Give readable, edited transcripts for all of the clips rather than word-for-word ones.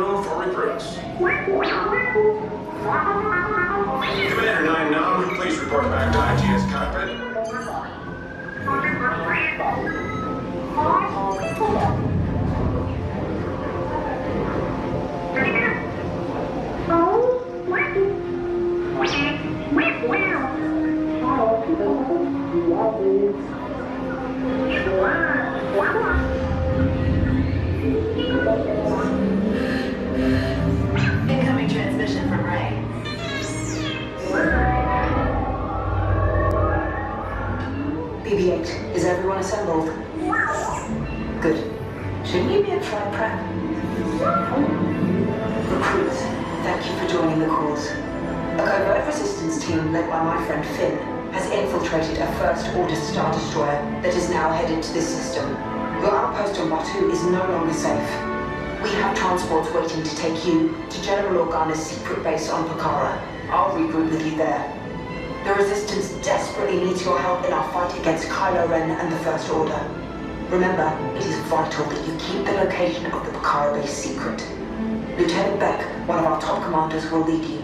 room for recruits. Commander 9-9, please report back to IGS cockpit. Incoming transmission from Ray. BB-8, is everyone assembled? Good. Shouldn't you be at flight prep? Recruits, thank you for joining the cause. A covert resistance team led by my friend Finn has infiltrated a First-Order Star Destroyer that is now headed to this system. Your outpost on Batu is no longer safe. We have transports waiting to take you to General Organa's secret base on Pakara. I'll regroup with you there. The Resistance desperately needs your help in our fight against Kylo Ren and the First Order. Remember, it is vital that you keep the location of the Pakara base secret. Lieutenant Beck, one of our top commanders, will lead you.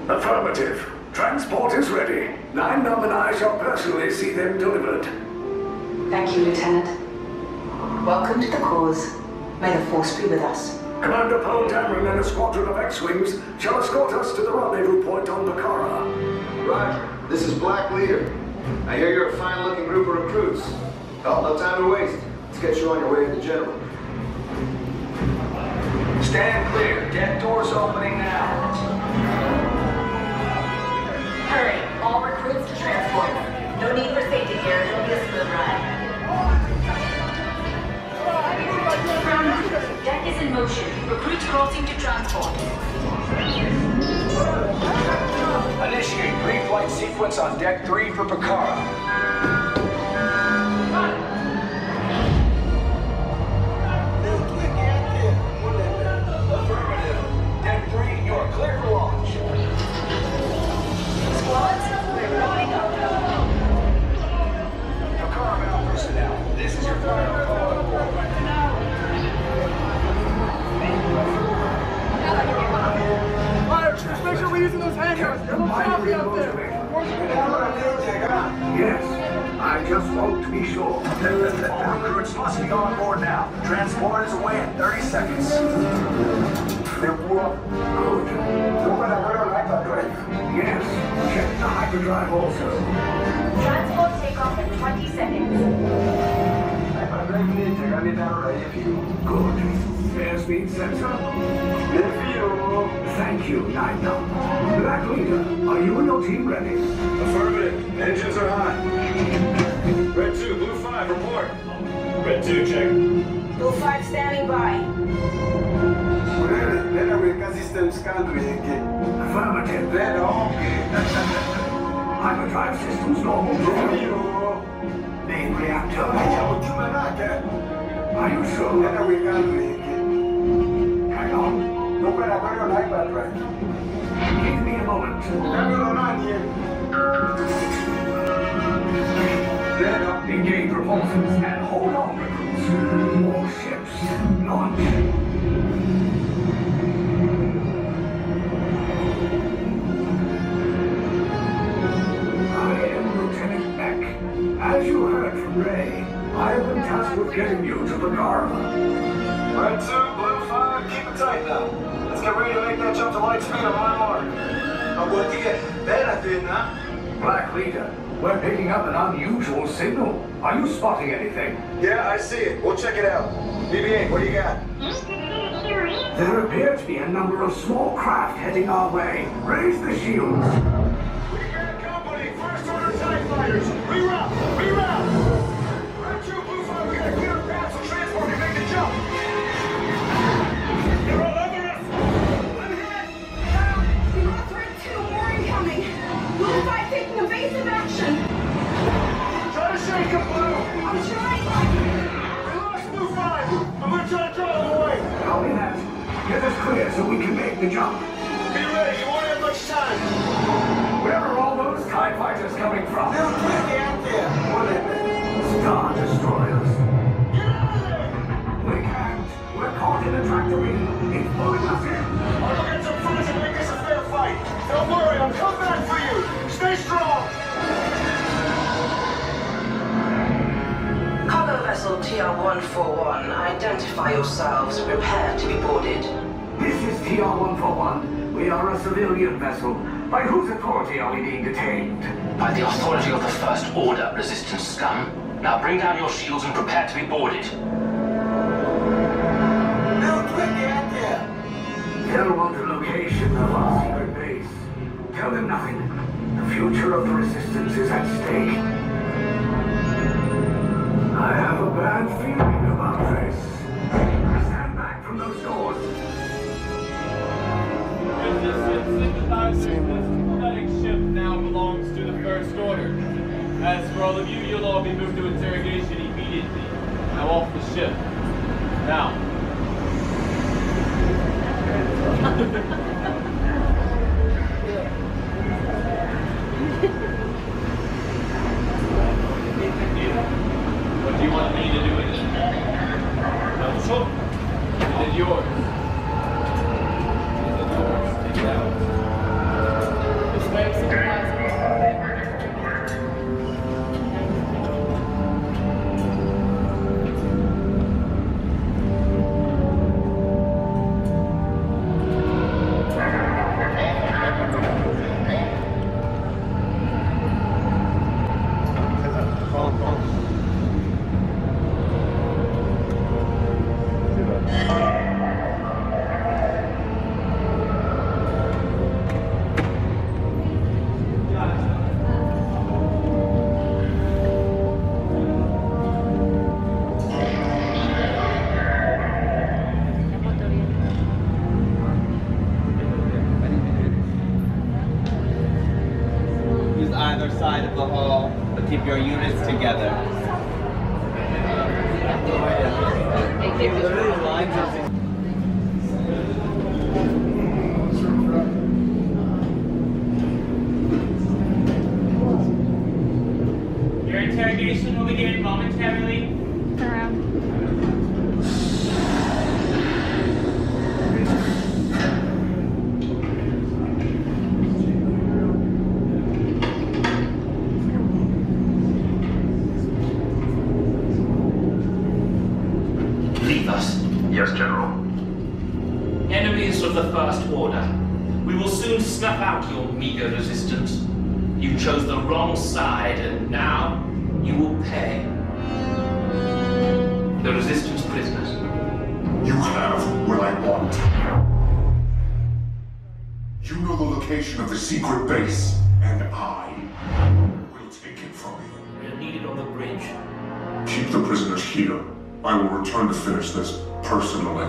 Affirmative. Transport is ready. 9-9 and I shall personally see them delivered. Thank you, Lieutenant. Welcome to the cause. May the Force be with us. Commander Poe Dameron and a squadron of X-Wings shall escort us to the rendezvous point on Pakara. Roger. This is Black Leader. I hear you're a fine-looking group of recruits. Oh, no time to waste. Let's get you on your way to the General. Stand clear. Deck doors opening now. Hurry, all recruits to transport. No need for safety gear, it'll be a smooth ride. Deck is in motion. Recruits crossing to transport. Initiate pre-flight sequence on Deck 3 for Pakara. Affirmative. Deck 3, you're clear for launch. Squads, we're rolling up. Pakara bound personnel, this is your final call. Just make sure we're using those handguards. They're a little choppy out there. Yes, I just want to be sure. Recruits must be on board now. Transport is away in 30 seconds. Good. Yes, check the hyperdrive also. Transport takeoff in 20 seconds. Good. Airspeed sensor. Thank you, 9-9. Black Leader, are you and your team ready? Affirmative. Engines are hot. Red 2, Blue 5, report. Red 2, check. Blue 5 standing by. Affirmative. Hyperdrive systems normal. Main reactor. Are you sure? Hang on. Give me a moment. Engage repulsors and hold on, recruits. More ships launch. I am Lieutenant Beck. As you heard from Ray, I have been tasked with getting you to Pakara. Red 2, Blue 5, keep it tight now. Let's get ready to make that jump to light speed on my mark. Black Leader, we're picking up an unusual signal. Are you spotting anything? Yeah, I see it. We'll check it out. BB-8, what do you got? There appear to be a number of small craft heading our way. Raise the shields. We got company. First order TIE fighters. Reroute! Reroute! Red 2, Blue 5, we got a clear path so transport can make the jump. They're all over us! I'm hit! North Red 2, more incoming. Blue 5 taking evasive action. Try to shake him, Blue! I'm trying. We lost Blue 5! I'm gonna try to draw them away! Copy that. Get us clear so we can make the jump. Be ready, you won't have much time! Where are all those TIE fighters coming from? Star Destroyers. Get out of there! We can't. We're caught in a tractor beam. It's blowing up. TR-141, identify yourselves. Prepare to be boarded. This is TR-141. We are a civilian vessel. By whose authority are we being detained? By the authority of the First Order, Resistance scum. Now bring down your shields and prepare to be boarded. Tell them the location of our secret base. Tell them nothing. The future of the Resistance is at stake. I have a bad feeling about this. Stand back from those doors. Resistance sympathizers, this pathetic ship now belongs to the First Order. As for all of you, you'll all be moved to interrogation immediately. Now off the ship. Now. What do you want me to do with it? No, so, is it yours? Is it yours? Take it out. This way, supervisor. Use either side of the hall, but keep your units together. Your interrogation will begin momentarily. Leave us. Yes, General. Enemies of the First Order. We will soon snuff out your meager resistance. You chose the wrong side, and now you will pay. The Resistance prisoners. You have what I want. You know the location of the secret base, and I will take it from you. We'll need it on the bridge. Keep the prisoners here. I will return to finish this personally.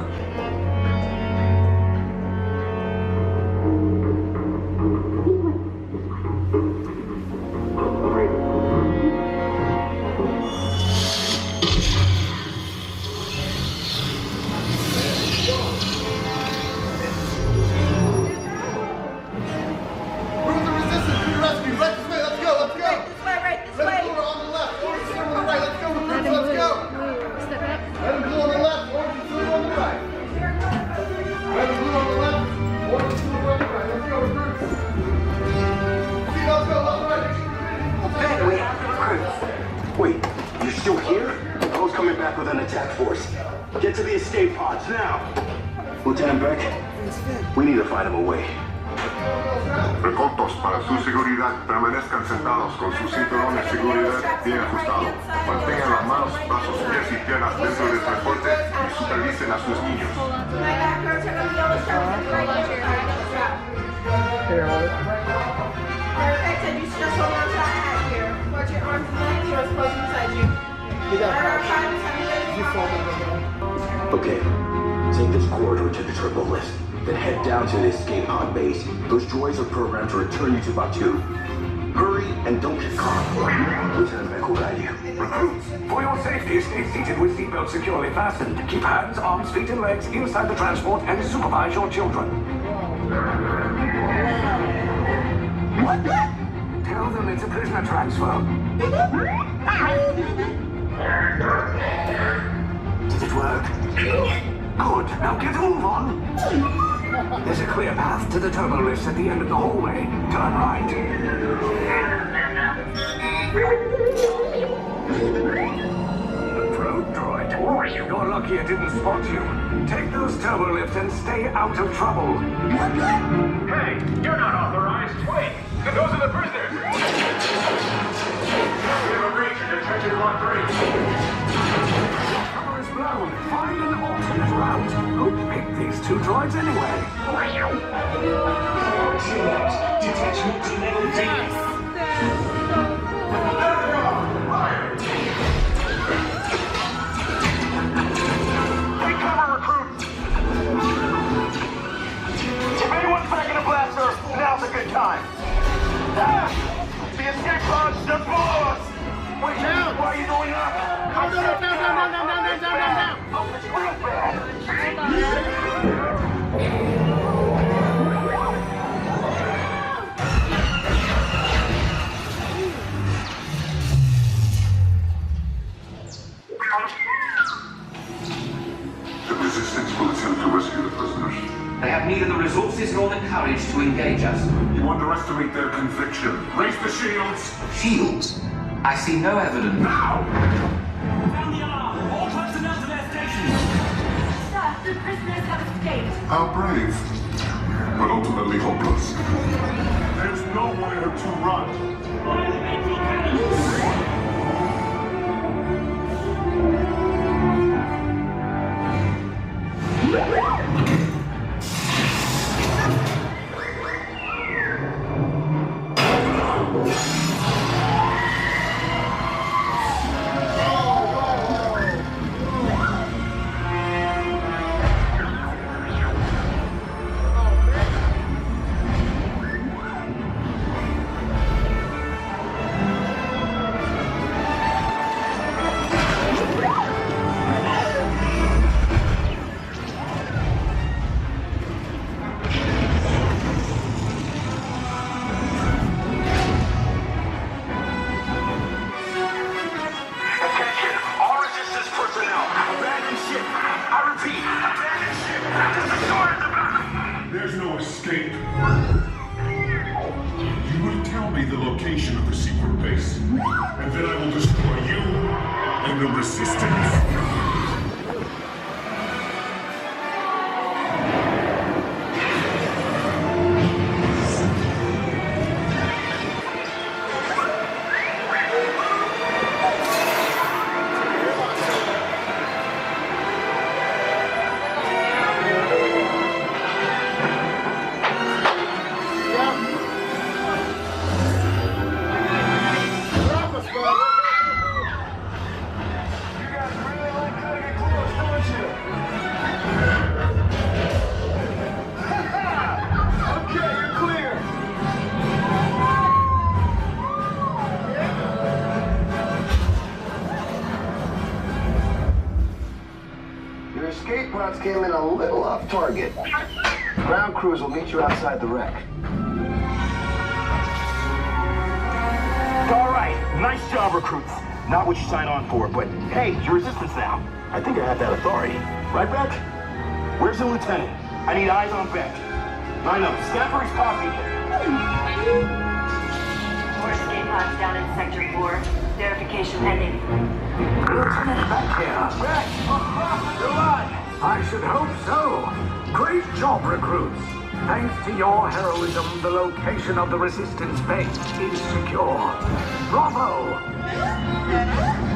Wait, you're still here? I was coming back with an attack force. Get to the escape pods now. Lieutenant Beck, we need to fight him away. Recotos, para su seguridad, permanezcan sentados con sus cinturones de seguridad bien ajustados. Mantengan las manos, brazos, pies y piernas dentro del transporte y supervisen a sus niños. Perfect, and you should just hold on to that hat here. Put your arms and legs yours close beside you. Okay, take this corridor to the triple list. Then head down to the escape pod base. Those droids are programmed to return you to Batu. Hurry and don't get caught. Lieutenant Beck will guide you. Recruits, for your safety, stay seated with seatbelts securely fastened. Keep hands, arms, feet, and legs inside the transport and supervise your children. What? Tell them it's a prisoner transfer. Did it work? Good. Now get a move on. There's a clear path to the turbo lifts at the end of the hallway. Turn right. A probe droid. You're lucky it didn't spot you. Take those turbo lifts and stay out of trouble. Hey, you're not authorized. Wait, those are the prisoners. We have a breach in detention block 3. Cover is blown. Find an alternate route. Who picked these two droids anyway? Detachment delayed. Take cover, recruit. If anyone's back in the blaster, now's a good time. Ah! The escape pods, they're below us. Wait, why are you going up? The Resistance will attempt to rescue the prisoners. They have neither the resources nor the courage to engage us. You underestimate their conviction. Raise the shields! Shields? I see no evidence. Now! Sound the alarm! All personnel to their stations! Sir, the prisoners have escaped. How brave, but ultimately hopeless. There's nowhere to run. Fire the ventral cannons! Attention, all resistance personnel. Abandon ship. I repeat, abandon ship. There's a door at the back. There's no escape. You will tell me the location of the secret base, and then I will destroy you and the Resistance. Your escape pods came in a little off target. Ground crews will meet you outside the wreck. All right, nice job, recruits. Not what you signed on for, but hey, you're resistance now. I think I have that authority. Right, Beck? Where's the lieutenant? I need eyes on Beck. Line up. Scaffery's copy. More escape pods down in Sector 4. Verification pending. Lieutenant back here. Beck! You're alive! I should hope so. Great job, recruits. Thanks to your heroism, the location of the Resistance base is secure. Bravo!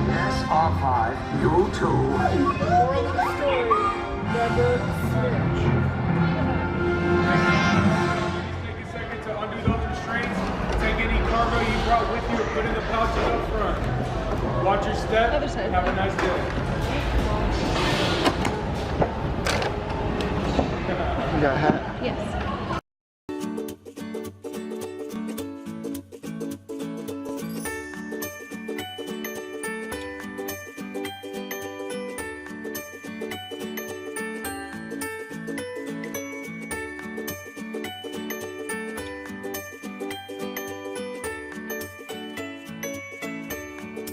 Yes, R5, you too. Moral of the story, never snitch. Take a second to undo those restraints. Take any cargo you brought with you and put in the pouches up front. Watch your step. Other side. Have a nice day. Yes.